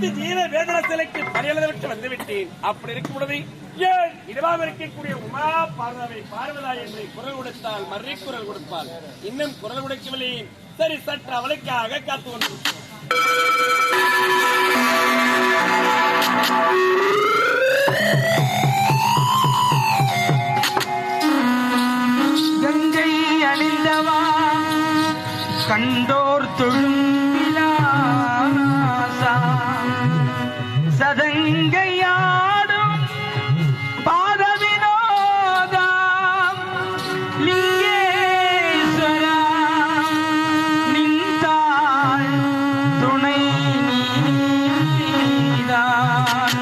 அனைத்து ஜீவ வேதன சிலைக்கு பணியளந்து விட்டு வந்துவிட்டேன். அப்படி இருக்கும் பொழுது ஏன் இடமாக இருக்கக்கூடிய உமா பார்வதை பார்வதா என்று குரல் கொடுத்தால் மர்றி குரல் கொடுப்பாள். இன்னும் குரல் கொடுக்கவில்லை. சரி, சற்று அவளுக்காக காத்து கொண்டு கங்கை அணிந்தவா கண்டோர் தொழும் சதங்கையாடும் பாத வினோதா லிங்கேஸ்வரா நின்றாள் துணை நீதான்.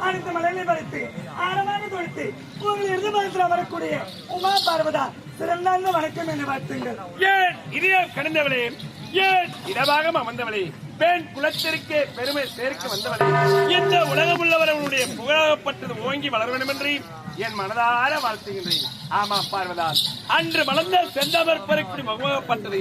அனைத்து மலைகளை பறித்து ஆழமாக தொடுத்து உங்கள் எதிர்பார்த்தில் வரக்கூடிய உமா பார்வதா சிறந்த வணக்கம் என வாழ்த்துங்கள். ஏன் இதயம் கடந்தவளே, ஏன் இடபாகம் அமர்ந்தவளே, பெண் குலத்திற்கு பெருமை சேர்க்க வந்தவளே, இந்த உலகம் உள்ளவர் அவனுடைய புகழாகப்பட்டது ஓங்கி வளர வேண்டும் என்று என் மனதார வாழ்த்துகின்றேன். ஆமா பார்வதா, அன்று மலர்ந்த செந்தமர் பறக்குடி முகப்பட்டது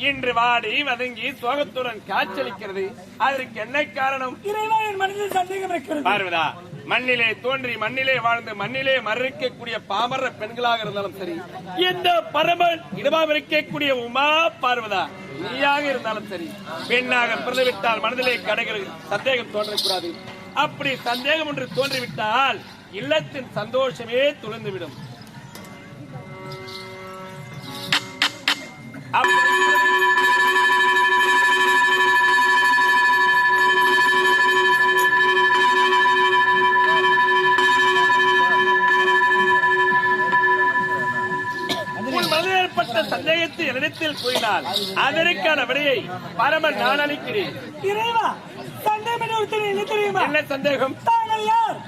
இன்று வாடி வதங்கி சோகத்துடன் காட்சியளிக்கிறது. அதற்கு என்ன காரணம்? இறைவா, என் மனதில் சந்தேகம் இருக்கிறது. பார்வதா, மண்ணிலே தோன்றி மண்ணிலே வாழ்ந்து மண்ணிலே மரணிக்கக்கூடிய பாமர பெண்களாக இருந்தாலும் சரி, இந்த பரமன் இடமாக இருக்கக்கூடிய உமா பார்வதா நீயாக இருந்தாலும் சரி, பெண்ணாக பிறந்துவிட்டால் மனதிலே கடைகள் சந்தேகம் தோன்றக்கூடாது. அப்படி சந்தேகம் ஒன்று தோன்றிவிட்டால் இல்லத்தின் சந்தோஷமே துளிர்ந்துவிடும். சந்தேகத்தை என்னிடத்தில் கூறினால் அதற்கான விடையை பரமன் நான் அளிக்கிறேன். இறைவா, சந்தேகம் ஒருத்தர் என்ன தெரியுமா? என்ன சந்தேகம்? தாங்கள் யார்?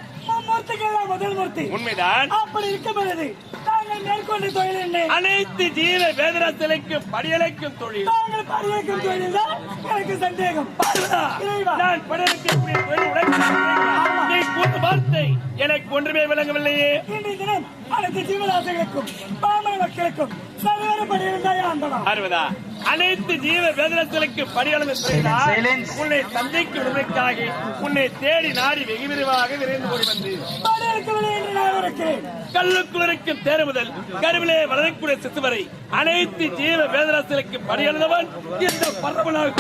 மூர்த்திகள் முதல் மூர்த்தி. உண்மைதான். அப்படி இருக்கப்படுது தாங்கள் மேற்கொண்ட தொழில் என்ன? அனைத்து ஜீவ வேதனத்திலைக்கும் படியலைக்கும் தொழில். தாங்கள் படியலைக்கும் தொழில் தான் எனக்கு சந்தேகம். நான் படியலைக்கக்கூடிய தொழில் நீ கூட்டு வார்த்தை எனக்கு ஒன்றுமே விளங்கவில்லையே. இன்றைய தினம் அனைத்து ஜீவராசிகளுக்கும் பாமர மக்களுக்கும் சரிவர படியிருந்தாயா ஆண்டவா? பார்வதா, அனைத்து ஜீவ வேதனத்திற்கு படியளவு உன்னை சந்தைக்கு விடுவதற்காக உன்னை தேடி நாடி வெகு விரைவாக விரைந்து ஓடி வந்து படியிருக்கவில்லை என்று நான் இருக்கிறேன். கல்லுக்குள் இருக்கும் தேர் முதல் கருவிலே வளரக்கூடிய சிசு வரை அனைத்து ஜீவ வேதனத்திற்கு படியளந்தவன் இந்த பரவலாக.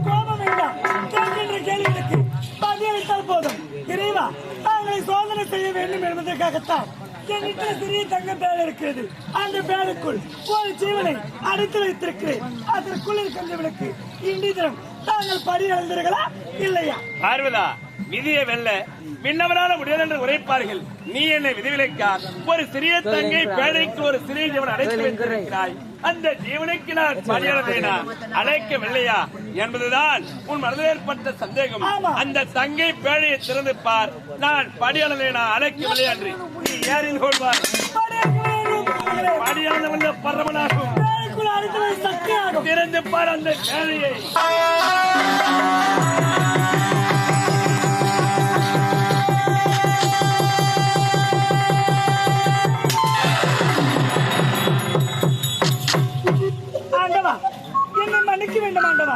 கோபம் வேண்டாம், கேட்கின்ற கேள்விகளுக்கு பதிலளித்தால் போதும். இறைவா, தாங்களை சோதனை செய்ய வேண்டும் என்பதற்காகத்தான் என்னிட்ட சிறிய தங்க பேர் இருக்கிறது. அந்த பேருக்குள் ஒரு ஜீவனை அடைத்து வைத்திருக்கிறேன். அதற்குள் இருக்கின்றவர்களுக்கு இன்றைய தினம் தாங்கள் படி அடைந்தீர்களா இல்லையா? பார்வதா, விதியை வெல்ல விண்ணவரால முடியாது என்று உரைப்பார்கள். நீ என்னை விதிவிலக்கார் ஒரு சிறிய தங்கை பேழைக்கு ஒரு சிறிய ஜீவன் அடைத்து வைத்திருக்கிறாய். அந்த ஜீவனுக்கு நான் படியளவேனா அழைக்கவில்லையா என்பதுதான் உன் மனதில் ஏற்பட்ட சந்தேகம். அந்த தங்கை பேழையை திறந்து பார். நான் படியளவேனா அழைக்கவில்லை என்று நீ ஏறில் கொள்வார். படியளந்த பரமனாகும் திறந்து பார் அந்த பேழையை. என்னை மன்னிக்க வேண்டும் ஆண்டவா.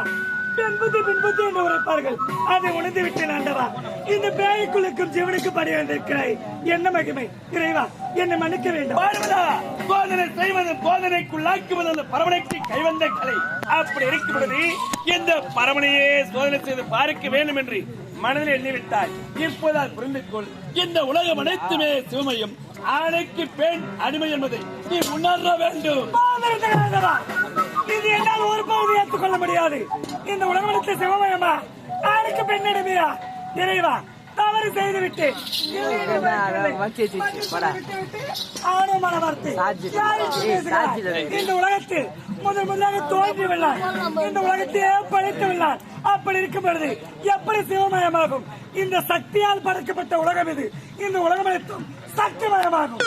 பின்புத்தி பின்புத்தி என்று உரைப்பார்கள், அதை உணர்ந்து விட்டேன் ஆண்டவா. இந்த பேய்க்குள்ளுக்கும் ஜீவனுக்கு படி வந்திருக்கிறாய். என்ன மகிமை இறைவா, என்னை மன்னிக்க வேண்டும். சோதனை செய்வது சோதனைக்குள்ளாக்குவது அந்த பரமனைக்கு கைவந்த கலை. அப்படி இருக்கிறது இந்த பரமனையே சோதனை செய்து பார்க்க வேண்டும் என்று மனதில் எண்ணிவிட்டாய். இப்போதான் புரிந்து கொள், இந்த உலகம் அனைத்துமே சிவமயம், ஆணைக்கு பெண் அடிமை என்பதை நீ உணர வேண்டும். இது என்னால் ஒரு பகுதி ஏற்றுக்கொள்ள முடியாது. இந்த உலகத்தை சிவமயமா ஆணுக்கு பெண் அடிமையா? இறைவா, தவறு செய்துவிட்டு ஆணுமான வார்த்தை இந்த உலகத்தில் முதலாக தோன்றி விழார், இந்த உலகத்தையே படைத்து விழார். அப்படி இருக்கும் பொழுது எப்படி சிவமயமாகும்? இந்த சக்தியால் படைக்கப்பட்ட உலகம் இது. இந்த உலகம் அனைத்தும் சக்திமயமாகும்.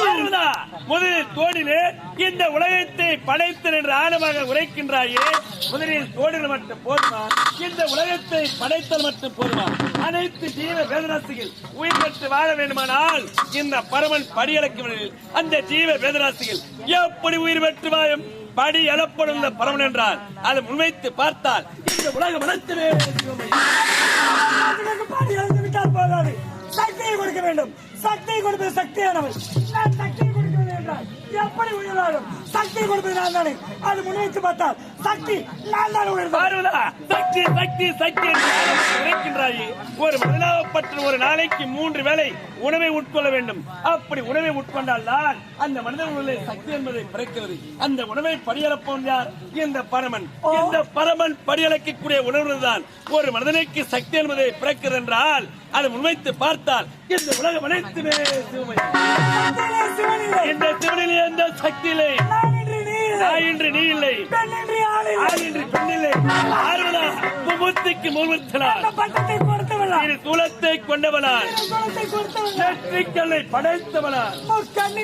முதலில் தோடிலே இந்த உலகத்தை படைத்தல் என்று ஆழமாக உரைக்கின்றாயே, முதலில் தோடில் மட்டும் போதுமா? இந்த உலகத்தை படைத்தல் மட்டும் போதுமா? அனைத்து ஜீவ வேதராசிகள் உயிர் பெற்று வாழ வேண்டுமானால் இந்த பரமன் படியளக்கும் அந்த ஜீவ வேதராசிகள் எப்படி உயிர் பெற்று வாழும்? படி எழப்படும் பரமன் என்றால் அதை முன்வைத்து பார்த்தால் இந்த உலகம் அனைத்துமே படி இழந்து விட்டால் போதாது, சக்தியை கொடுக்க வேண்டும். சக்தியை கொடுப்பது சக்தியானவள். நான் சக்தியை கொடுக்கவில்லை என்றால் எப்படி உயர்வாடும்? சக்தியை கொடுப்பது நான் தானே. அது முன்வைத்து பார்த்தால் சக்தி நான் தான் உயர்வாருவதா? சக்தி சக்தி சக்தி உரைக்கின்றாயே. ஒரு மனிதனாகப்பட்ட ஒரு நாளைக்கு 3 வேளை உணவை உட்கொள்ள வேண்டும். அப்படி உணவை உட்கொண்டால் தான் அந்த மனிதனுடைய சக்தி என்பதை பிறக்கிறது. அந்த உணவை படியளப்போம் யார்? இந்த பரமன். இந்த பரமன் படியளக்கக்கூடிய உணவு தான் ஒரு மனிதனுக்கு சக்தி என்பதை பிறக்கிறது என்றால் அதை முன்வைத்து பார்த்தால் இந்த உலகம் அனைத்துமே சிவமயம். இந்த சிவனிலே எந்த சக்தி இல்லை. இன்று நீ இல்லை, இன்று பெண்ணில்லை. முகத்துக்கு முகத்தலால் சூலத்தை கொண்டவனால் நெற்றிக்கல்லை படைத்தவனால்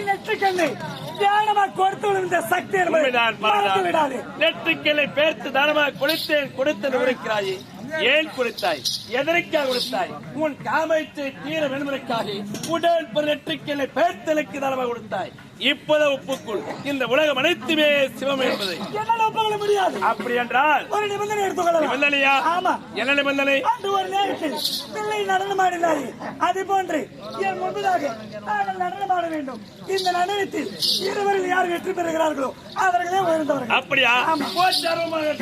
நெற்றிக்கல்லை தானமாக கொடுத்து இந்த சக்தி நெற்றிக்கல்லை பேர்த்து தானமாக கொடுத்தேன் கொடுத்து உரைக்கிறாயே. ஏன் கொடுத்தாய்? எதற்காக கொடுத்தாய்? உன் காமத்தை தீர வேண்டுமெனக்காக உடல் நெற்றிக்கலை பேர்த்தலுக்கு தரமாக கொடுத்தாய். இப்போது ஒப்புக்குள் இந்த உலகம் அனைத்துமே சிவம் என்பதை. என்னால் ஒப்புக்கொள்ள முடியாது. அப்படி என்றால் ஒரு நிபந்தனை எடுத்துக்கொள்ளலாம். நிபந்தனையா? ஆமா. என்ன நிபந்தனை? அன்று ஒரு நேரத்தில் பிள்ளை நடனமாடினார். அது போன்று என் முன்பதாக நாங்கள் நடனமாட வேண்டும். இந்த நடனத்தில் இருவரில் யார் வெற்றி பெறுகிறார்களோ அவர்களே உயர்ந்தவர்கள். அப்படியா? ஆமா. போய் சர்வமாக